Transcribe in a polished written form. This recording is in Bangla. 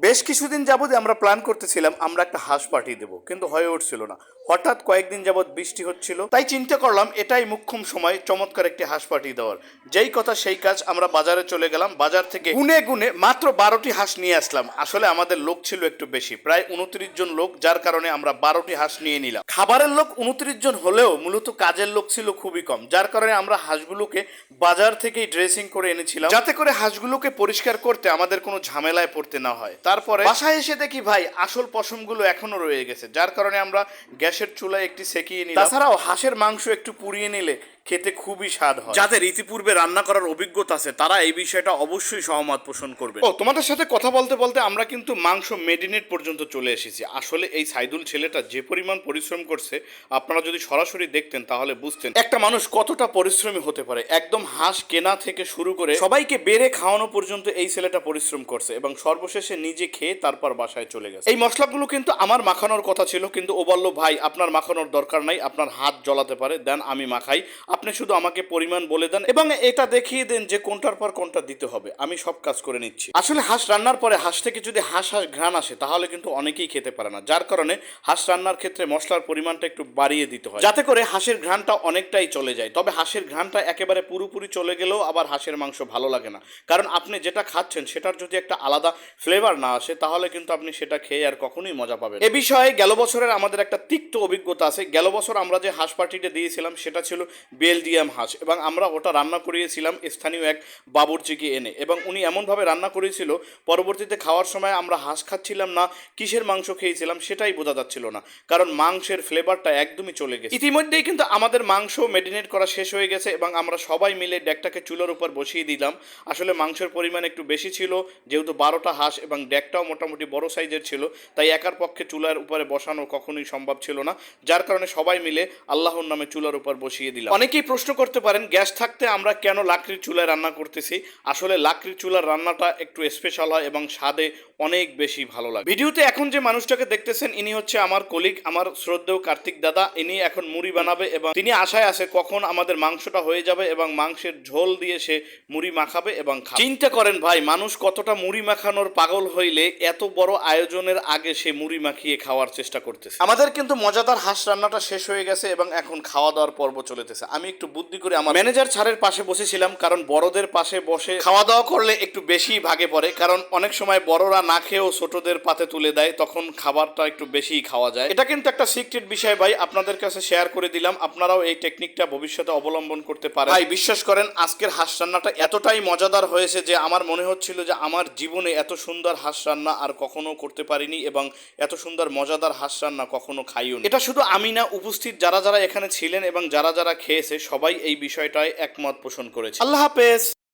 বেশ কিছুদিন যাবৎ আমরা প্ল্যান করতেছিলাম আমরা একটা হাঁস পার্টি দেবো, কিন্তু হয়ে উঠছিল না। হঠাৎ কয়েকদিন যাবৎ বৃষ্টি হচ্ছিল, তাই চিন্তা করলাম এটাই মুখ্যম সময় চমৎকার একটি হাঁস পার্টি দেওয়ার। যেই কথা সেই কাজ, আমরা বাজারে চলে গেলাম। বাজার থেকে গুনে গুনে মাত্র 12টি হাঁস নিয়ে আসলাম। আসলে আমাদের লোক ছিল একটু বেশি, প্রায় 29 জন লোক, যার কারণে আমরা 12টি হাঁস নিয়ে নিলাম। খাবারের লোক 29 জন হলেও মূলত কাজের লোক ছিল খুবই কম, যার কারণে আমরা হাঁসগুলোকে বাজার থেকেই ড্রেসিং করে এনেছিলাম, যাতে করে হাঁসগুলোকে পরিষ্কার করতে আমাদের কোনো ঝামেলায় পড়তে না হয়। তারপরে বাসায় এসে দেখি ভাই আসল পশমগুলো এখনো রয়ে গেছে, যার কারণে আমরা গ্যাসের চুলায় একটি সেকিয়ে নিলাম। তাছাড়াও হাঁসের মাংস একটু পুড়িয়ে নিলে খেতে খুবই স্বাদ হয়। যাদের ইতিপূর্বে রান্না করার অভিজ্ঞতা আছে তারা এই বিষয়টা অবশ্যই সহমত পোষণ করবে। ও তোমাদের সাথে কথা বলতে বলতে আমরা কিন্তু মাংস মেরিনেট পর্যন্ত চলে এসেছি। আসলে এই সাইদুল ছেলেটা যে পরিমাণ পরিশ্রম করছে, আপনারা যদি সরাসরি দেখতেন তাহলে বুঝতেন একটা মানুষ কতটা পরিশ্রমী হতে পারে। একদম হাঁস কেনা থেকে শুরু করে সবাইকে বেড়ে খাওয়ানো পর্যন্ত এই ছেলেটা পরিশ্রম করছে, এবং সর্বশেষে নিজে খেয়ে তারপর বাসায় চলে গেছে। এই মশলাগুলো কিন্তু আমার মাখানোর কথা ছিল, কিন্তু ও বলল ভাই আপনার মাখানোর দরকার নাই, আপনার হাত জ্বলাতে পারে, দেন আমি মাখাই, আপনি শুধু আমাকে পরিমাণ বলে দেন এবং এটা দেখিয়ে দেন যে কোনটার পর কোনটা দিতে হবে, আমি সব কাজ করে নিচ্ছি। আসলে হাঁস রান্নার পরে হাঁস থেকে যদি হাঁস ঘ্রাণ আসে তাহলে কিন্তু অনেকেই খেতে পারে না, যার কারণে হাঁস রান্নার ক্ষেত্রে মশলার পরিমাণটা একটু বাড়িয়ে দিতে হয়, যাতে করে হাঁসের ঘ্রাণটা অনেকটাই চলে যায়। তবে হাঁসের ঘ্রাণটা একেবারে পুরোপুরি চলে গেলেও আবার হাঁসের মাংস ভালো লাগে না, কারণ আপনি যেটা খাচ্ছেন সেটার যদি একটা আলাদা ফ্লেভার না আসে তাহলে কিন্তু আপনি সেটা খেয়ে আর কখনোই মজা পাবেন। এ বিষয়ে গেল বছরের আমাদের একটা তিক্ত অভিজ্ঞতা আছে। গেল বছর আমরা যে হাঁস পার্টিটা দিয়েছিলাম সেটা ছিল বেলজিয়াম হাঁস, এবং আমরা ওটা রান্না করিয়েছিলাম স্থানীয় এক বাবুর্চিকে এনে, এবং উনি এমনভাবে রান্না করেছিল পরবর্তীতে খাওয়ার সময় আমরা হাঁস খাচ্ছিলাম না কিসের মাংস খেয়েছিলাম সেটাই বোঝা যাচ্ছিল না, কারণ মাংসের ফ্লেভারটা একদমই চলে গেছে। ইতিমধ্যেই কিন্তু আমাদের মাংস মেরিনেট করা শেষ হয়ে গেছে, এবং আমরা সবাই মিলে ডেকটাকে চুলার উপর বসিয়ে দিলাম। আসলে মাংসের পরিমাণ একটু বেশি ছিল, যেহেতু 12টা হাঁস এবং ডেকটাও মোটামুটি বড় সাইজের ছিল, তাই একার পক্ষে চুলার উপরে বসানো কখনোই সম্ভব ছিল না, যার কারণে সবাই মিলে আল্লাহর নামে চুলার উপর বসিয়ে দিলাম। অনেকেই প্রশ্ন করতে পারেন গ্যাস থাকতে আমরা কেন লাকড়ির চুলায় রান্না করতেছি। আসলে লাকড়ির চুলার রান্নাটা একটু স্পেশাল হয় এবং স্বাদে অনেক বেশি ভালো লাগে। ভিডিওতে এখন যে মানুষটাকে দেখতেছেন ইনি হচ্ছে আমার কলিগ, আমার শ্রদ্ধেয় কার্তিক দাদা। ইনি এখন মুড়ি বানাবে এবং তিনি আশায় আছে কখন আমাদের মাংসটা হয়ে যাবে এবং মাংসের ঝোল দিয়ে সে মুড়ি মাখাবে এবং খাবে। চিন্তা করেন ভাই, মানুষ কতটা মুড়ি মাখানোর পাগল হইলে এত বড় আয়োজনের আগে সে মুড়ি মাখিয়ে খাওয়ার চেষ্টা করতেছে। আমাদের কিন্তু মজাদার হাঁস রান্নাটা শেষ হয়ে গেছে এবং এখন খাওয়া দাওয়ার পর্ব চলেছে। আমি একটু বুদ্ধি করে আমার ম্যানেজার ছাড়ের পাশে বসেছিলাম, কারণ বড়দের পাশে বসে খাওয়া দাওয়া করলে একটু বেশি ভাগে পড়ে, কারণ অনেক সময় বড়রা না খেয়েও ছোটদের পাতে তুলে দেয়, তখন খাবারটা একটু বেশিই খাওয়া যায়। এটা কিন্তু একটা সিক্রেট বিষয় ভাই, আপনাদের কাছে শেয়ার করে দিলাম, আপনারাও এই টেকনিকটা ভবিষ্যতে অবলম্বন করতে পারেন। ভাই বিশ্বাস করেন আজকের হাঁস রান্নাটা এতটাই মজাদার হয়েছে যে আমার মনে হচ্ছিল যে আমার জীবনে এত সুন্দর হাঁস রান্না আর কখনো করতে পারিনি, এবং এত সুন্দর মজাদার হাঁস রান্না কখনো খাইও। এটা শুধু আমি না, উপস্থিত যারা যারা এখানে ছিলেন এবং যারা যারা খেয়েছে সবাই এই বিষয়টায় একমত পোষণ করেছে। আল্লাহ হাফেজ।